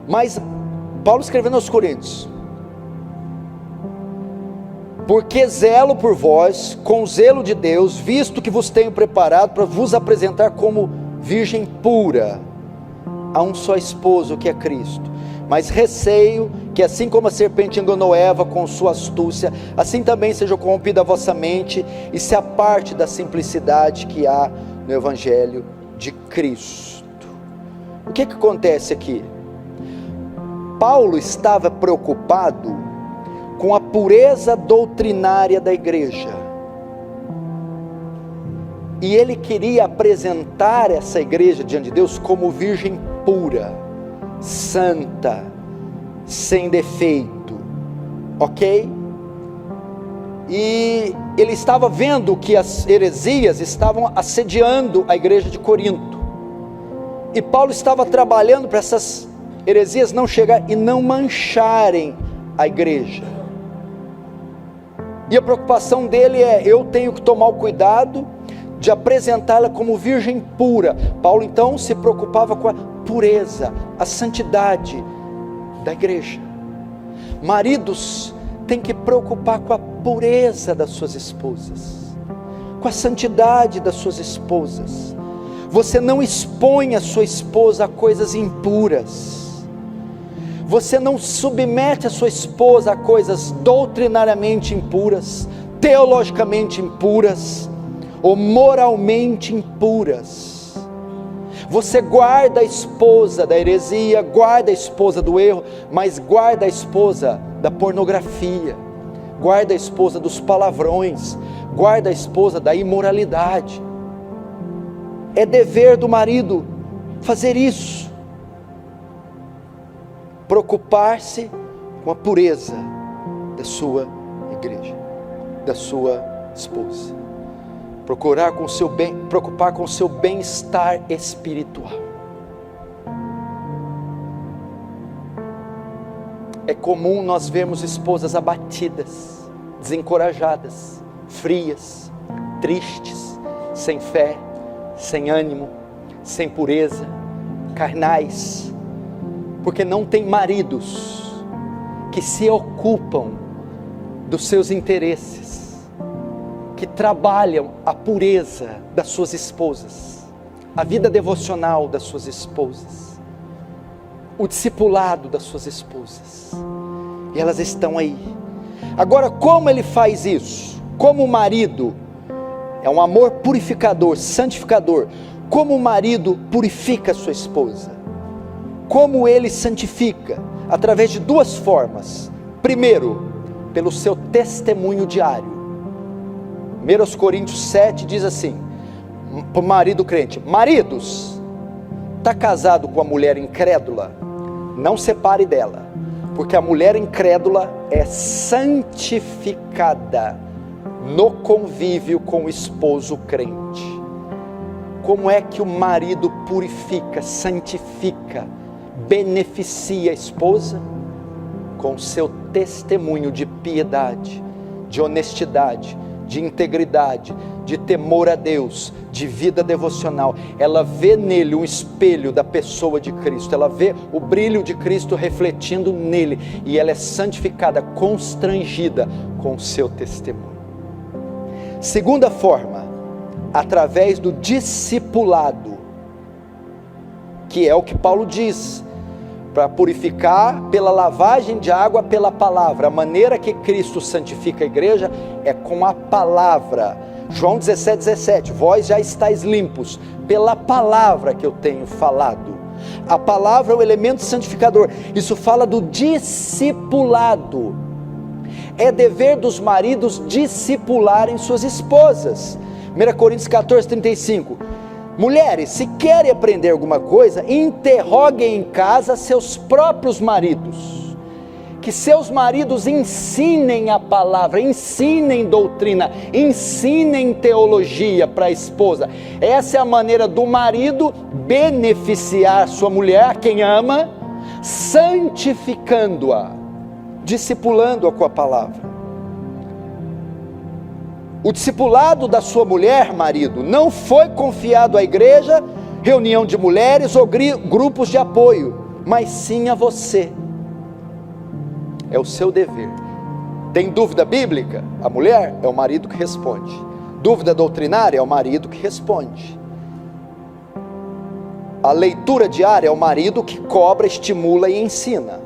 S2: Mas Paulo escrevendo aos Coríntios: porque zelo por vós com o zelo de Deus, visto que vos tenho preparado para vos apresentar como virgem pura a um só esposo, que é Cristo. Mas receio que assim como a serpente enganou Eva com sua astúcia, assim também seja corrompida a vossa mente, e se aparte da simplicidade que há no Evangelho de Cristo. O que acontece aqui? Paulo estava preocupado com a pureza doutrinária da igreja, e ele queria apresentar essa igreja diante de Deus como virgem pura, santa, sem defeito, ok? E ele estava vendo que as heresias estavam assediando a igreja de Corinto, e Paulo estava trabalhando para essas heresias não chegarem e não mancharem a igreja. E a preocupação dele é: eu tenho que tomar o cuidado de apresentá-la como virgem pura. Paulo então se preocupava com a pureza, a santidade da igreja. Maridos têm que preocupar com a pureza das suas esposas, com a santidade das suas esposas. Você não expõe a sua esposa a coisas impuras. Você não submete a sua esposa a coisas doutrinariamente impuras, teologicamente impuras, ou moralmente impuras. Você guarda a esposa da heresia, guarda a esposa do erro, mas guarda a esposa da pornografia, guarda a esposa dos palavrões, guarda a esposa da imoralidade. É dever do marido fazer isso, preocupar-se com a pureza da sua igreja, da sua esposa, preocupar com o seu bem-estar espiritual. É comum nós vermos esposas abatidas, desencorajadas, frias, tristes, sem fé, sem ânimo, sem pureza, carnais, porque não tem maridos que se ocupam dos seus interesses, que trabalham a pureza das suas esposas, a vida devocional das suas esposas, o discipulado das suas esposas, e elas estão aí. Agora, como ele faz isso? Como o marido é um amor purificador, santificador, como o marido purifica a sua esposa? Como ele santifica? Através de duas formas. Primeiro, pelo seu testemunho diário. 1 Coríntios 7 diz assim, para o marido crente: maridos, está casado com a mulher incrédula? Não separe dela, porque a mulher incrédula é santificada no convívio com o esposo crente. Como é que o marido purifica, santifica, beneficia a esposa? Com seu testemunho de piedade, de honestidade, de integridade, de temor a Deus, de vida devocional. Ela vê nele um espelho da pessoa de Cristo, ela vê o brilho de Cristo refletindo nele, e ela é santificada, constrangida com o seu testemunho. Segunda forma, através do discipulado, que é o que Paulo diz, para purificar pela lavagem de água pela palavra. A maneira que Cristo santifica a igreja é com a palavra. João 17:17, vós já estáis limpos pela palavra que eu tenho falado. A palavra é o elemento santificador. Isso fala do discipulado. É dever dos maridos discipularem suas esposas. 1 Coríntios 14:35, mulheres, se querem aprender alguma coisa, interroguem em casa seus próprios maridos, que seus maridos ensinem a palavra, ensinem doutrina, ensinem teologia para a esposa. Essa é a maneira do marido beneficiar sua mulher, quem ama, santificando-a, discipulando-a com a palavra. O discipulado da sua mulher, marido, não foi confiado à igreja, reunião de mulheres ou grupos de apoio, mas sim a você. É o seu dever. Tem dúvida bíblica? A mulher é o marido que responde. Dúvida doutrinária? É o marido que responde. A leitura diária é o marido que cobra, estimula e ensina.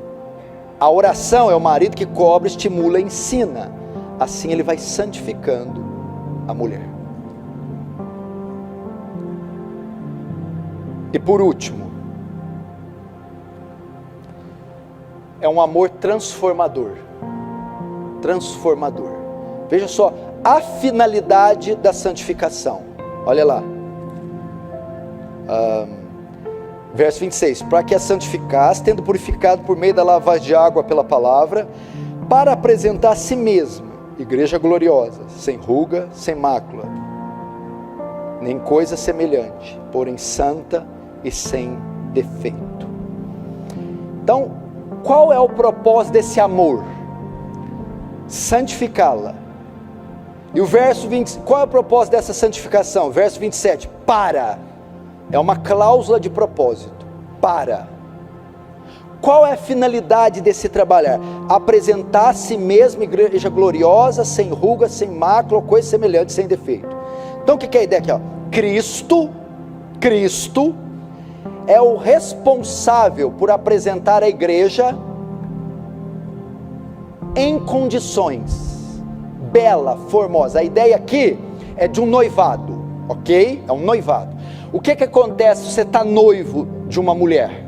S2: A oração é o marido que cobra, estimula e ensina. Assim ele vai santificando a mulher. E por último, é um amor transformador. Transformador. Veja só, a finalidade da santificação. Olha lá. Verso 26. Para que a santificasse, tendo purificado por meio da lavagem de água pela palavra, para apresentar a si mesmo igreja gloriosa, sem ruga, sem mácula, nem coisa semelhante, porém santa e sem defeito. Então, qual é o propósito desse amor? Santificá-la. E o verso 20, qual é o propósito dessa santificação? Verso 27, para. É uma cláusula de propósito. Para. Qual é a finalidade desse trabalhar? Apresentar a si mesmo igreja gloriosa, sem ruga, sem mácula, coisa semelhante, sem defeito. Então o que é a ideia aqui? Cristo é o responsável por apresentar a igreja em condições bela, formosa. A ideia aqui é de um noivado, ok? É um noivado. O que acontece se você está noivo de uma mulher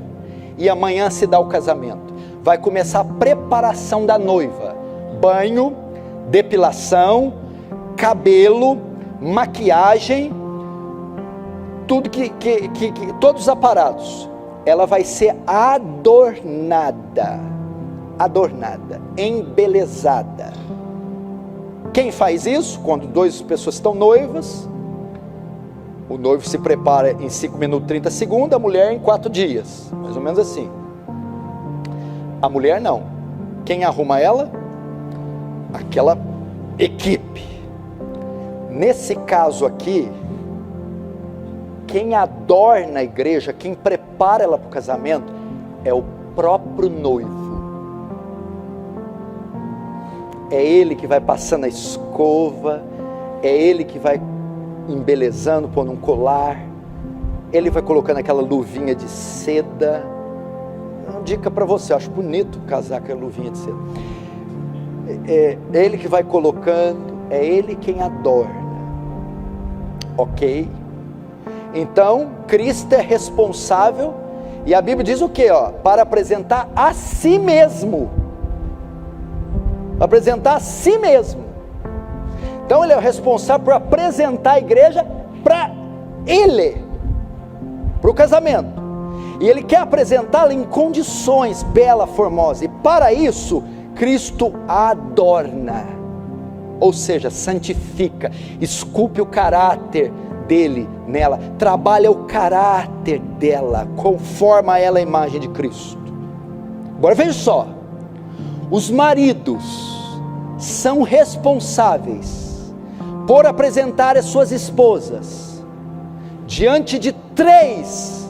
S2: e amanhã se dá o casamento? Vai começar a preparação da noiva, banho, depilação, cabelo, maquiagem, tudo todos os aparatos. Ela vai ser adornada, embelezada. Quem faz isso? Quando duas pessoas estão noivas, o noivo se prepara em 5 minutos 30 segundos, a mulher em 4 dias, mais ou menos assim. A mulher não. Quem arruma ela? Aquela equipe. Nesse caso aqui, quem adorna a igreja, quem prepara ela para o casamento, é o próprio noivo. É ele que vai passando a escova, é ele que vai embelezando, pondo um colar, ele vai colocando aquela luvinha de seda. Uma dica para você, eu acho bonito casar com aquela luvinha de seda. É ele que vai colocando, é ele quem adorna, ok? Então, Cristo é responsável, e a Bíblia diz o que? Para apresentar a si mesmo. Apresentar a si mesmo. Então ele é o responsável por apresentar a igreja para ele, para o casamento. E ele quer apresentá-la em condições bela, formosa. E para isso, Cristo adorna. ou seja, santifica, esculpe o caráter dele nela, trabalha o caráter dela, conforma ela a imagem de Cristo. Agora veja só, os maridos são responsáveis por apresentar as suas esposas diante de três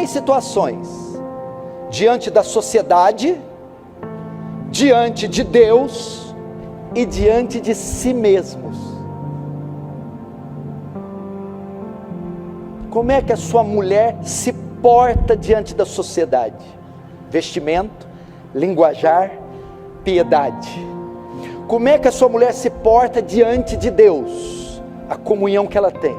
S2: situações: diante da sociedade, diante de Deus e diante de si mesmos. Como é que a sua mulher se porta diante da sociedade? Vestimento, linguajar, piedade. Como é que a sua mulher se porta diante de Deus? A comunhão que ela tem.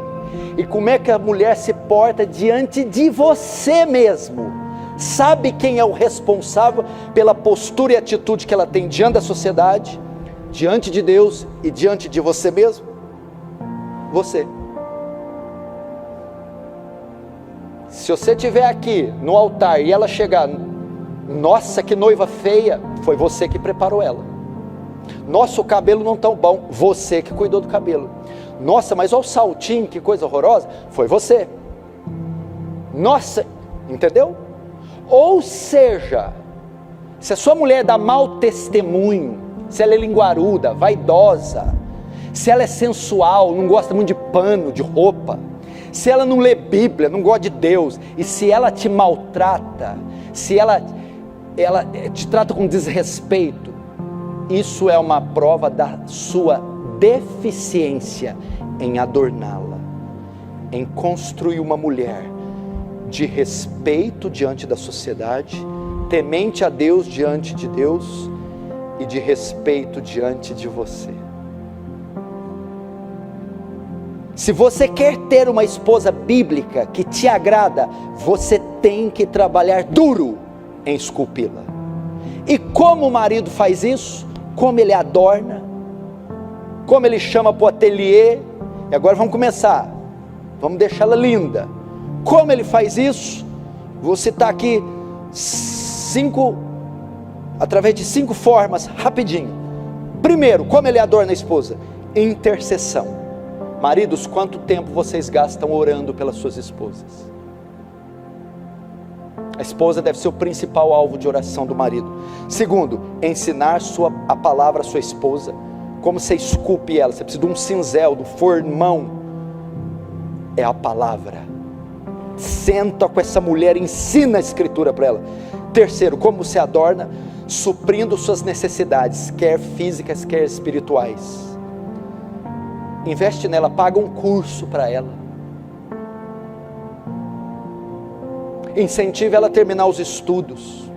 S2: E como é que a mulher se porta diante de você mesmo? Sabe quem é o responsável pela postura e atitude que ela tem diante da sociedade, diante de Deus e diante de você mesmo? Você. Se você estiver aqui no altar e ela chegar, nossa, que noiva feia, foi você que preparou ela. Nossa, o cabelo não tão bom, você que cuidou do cabelo. Nossa, mas olha o saltinho, que coisa horrorosa, foi você. Nossa, entendeu? Ou seja, se a sua mulher dá mau testemunho, se ela é linguaruda, vaidosa, se ela é sensual, não gosta muito de pano, de roupa, se ela não lê Bíblia, não gosta de Deus, e se ela te maltrata, se ela te trata com desrespeito, isso é uma prova da sua deficiência em adorná-la, em construir uma mulher de respeito diante da sociedade, temente a Deus diante de Deus e de respeito diante de você. Se você quer ter uma esposa bíblica que te agrada, você tem que trabalhar duro em esculpi-la. E como o marido faz isso? Como ele adorna, como ele chama para o ateliê. E agora vamos começar, vamos deixá-la linda. Como ele faz isso? Vou citar aqui através de 5 formas, rapidinho. Primeiro, como ele adorna a esposa? Intercessão. Maridos, quanto tempo vocês gastam orando pelas suas esposas? A esposa deve ser o principal alvo de oração do marido. Segundo, ensinar a palavra à sua esposa. Como você esculpe ela? Você precisa de um cinzel, de um formão. É a palavra. Senta com essa mulher, ensina a escritura para ela. Terceiro, como você adorna? Suprindo suas necessidades, quer físicas, quer espirituais. Investe nela, paga um curso para ela. Incentive ela a terminar os estudos.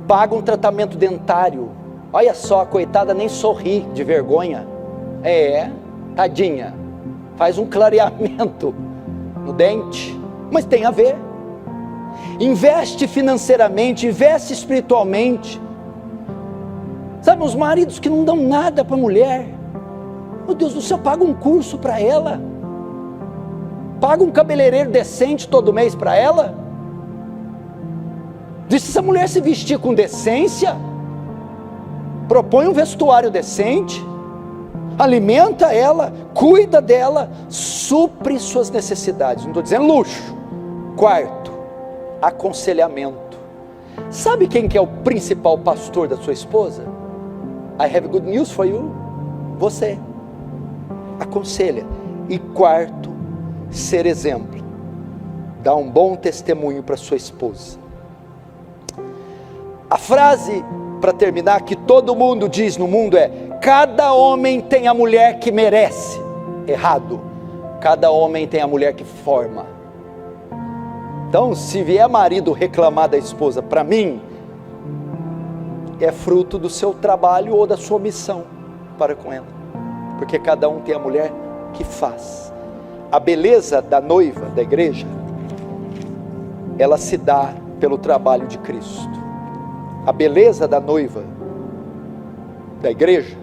S2: Paga um tratamento dentário. Olha só, a coitada nem sorri de vergonha. Tadinha. Faz um clareamento no dente. Mas tem a ver. Investe financeiramente, investe espiritualmente. Sabe, os maridos que não dão nada para a mulher. Meu Deus do céu, paga um curso para ela. Paga um cabeleireiro decente todo mês para ela. Diz essa mulher se vestir com decência. Propõe um vestuário decente. Alimenta ela, cuida dela, supre suas necessidades. Não estou dizendo luxo. Quarto, aconselhamento. Sabe quem que é o principal pastor da sua esposa? I have good news for you. Você. Aconselha. E quarto, ser exemplo. Dá um bom testemunho para sua esposa. A frase, para terminar, que todo mundo diz no mundo é: cada homem tem a mulher que merece. Errado. Cada homem tem a mulher que forma. Então, se vier marido reclamar da esposa, para mim, é fruto do seu trabalho ou da sua missão para com ela. Porque cada um tem a mulher que faz. A beleza da noiva, da igreja, ela se dá pelo trabalho de Cristo. A beleza da noiva, da igreja,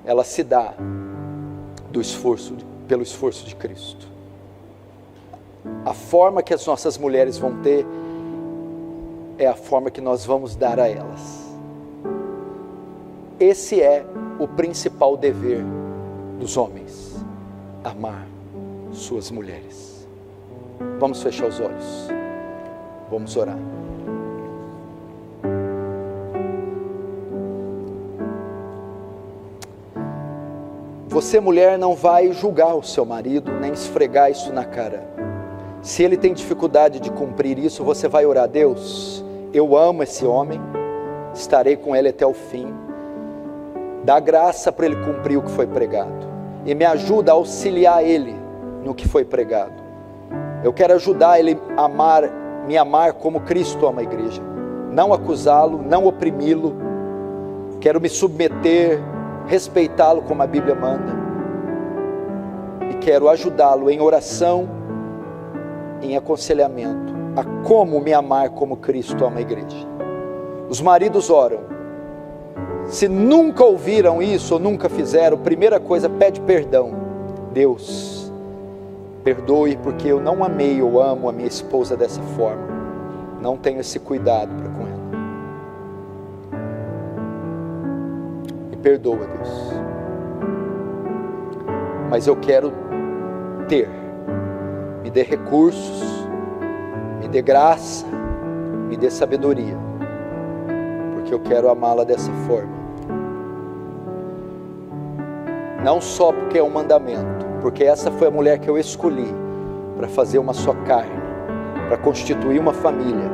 S2: ela se dá pelo esforço de Cristo. A forma que as nossas mulheres vão ter é a forma que nós vamos dar a elas. esse é o principal dever dos homens: amar suas mulheres. Vamos fechar os olhos, vamos orar. Você, mulher, não vai julgar o seu marido, nem esfregar isso na cara. Se ele tem dificuldade de cumprir isso, você vai orar: Deus, eu amo esse homem, estarei com ele até o fim. Dá graça para ele cumprir o que foi pregado, e me ajuda a auxiliar ele no que foi pregado. Eu quero ajudar ele a me amar como Cristo ama a igreja. Não acusá-lo, não oprimi-lo. Quero me submeter, respeitá-lo como a Bíblia manda, e quero ajudá-lo em oração, em aconselhamento, a como me amar como Cristo ama a igreja. Os maridos oram. Se nunca ouviram isso ou nunca fizeram, primeira coisa, pede perdão. Deus, perdoe porque eu não amei ou amo a minha esposa dessa forma, não tenho esse cuidado para com ela. Perdoa, Deus, mas eu quero ter, me dê recursos, me dê graça, me dê sabedoria, porque eu quero amá-la dessa forma. Não só porque é um mandamento, porque essa foi a mulher que eu escolhi para fazer uma só carne, para constituir uma família,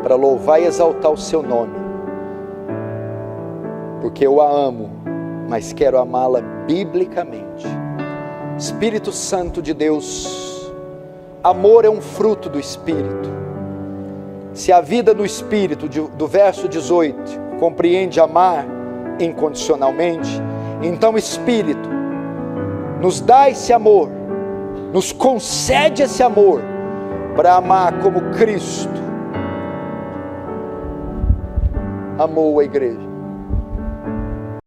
S2: para louvar e exaltar o seu nome, porque eu a amo, mas quero amá-la biblicamente. Espírito Santo de Deus, amor é um fruto do Espírito. Se a vida no Espírito, do verso 18, compreende amar incondicionalmente, então Espírito, nos dá esse amor, nos concede esse amor, para amar como Cristo amou a igreja.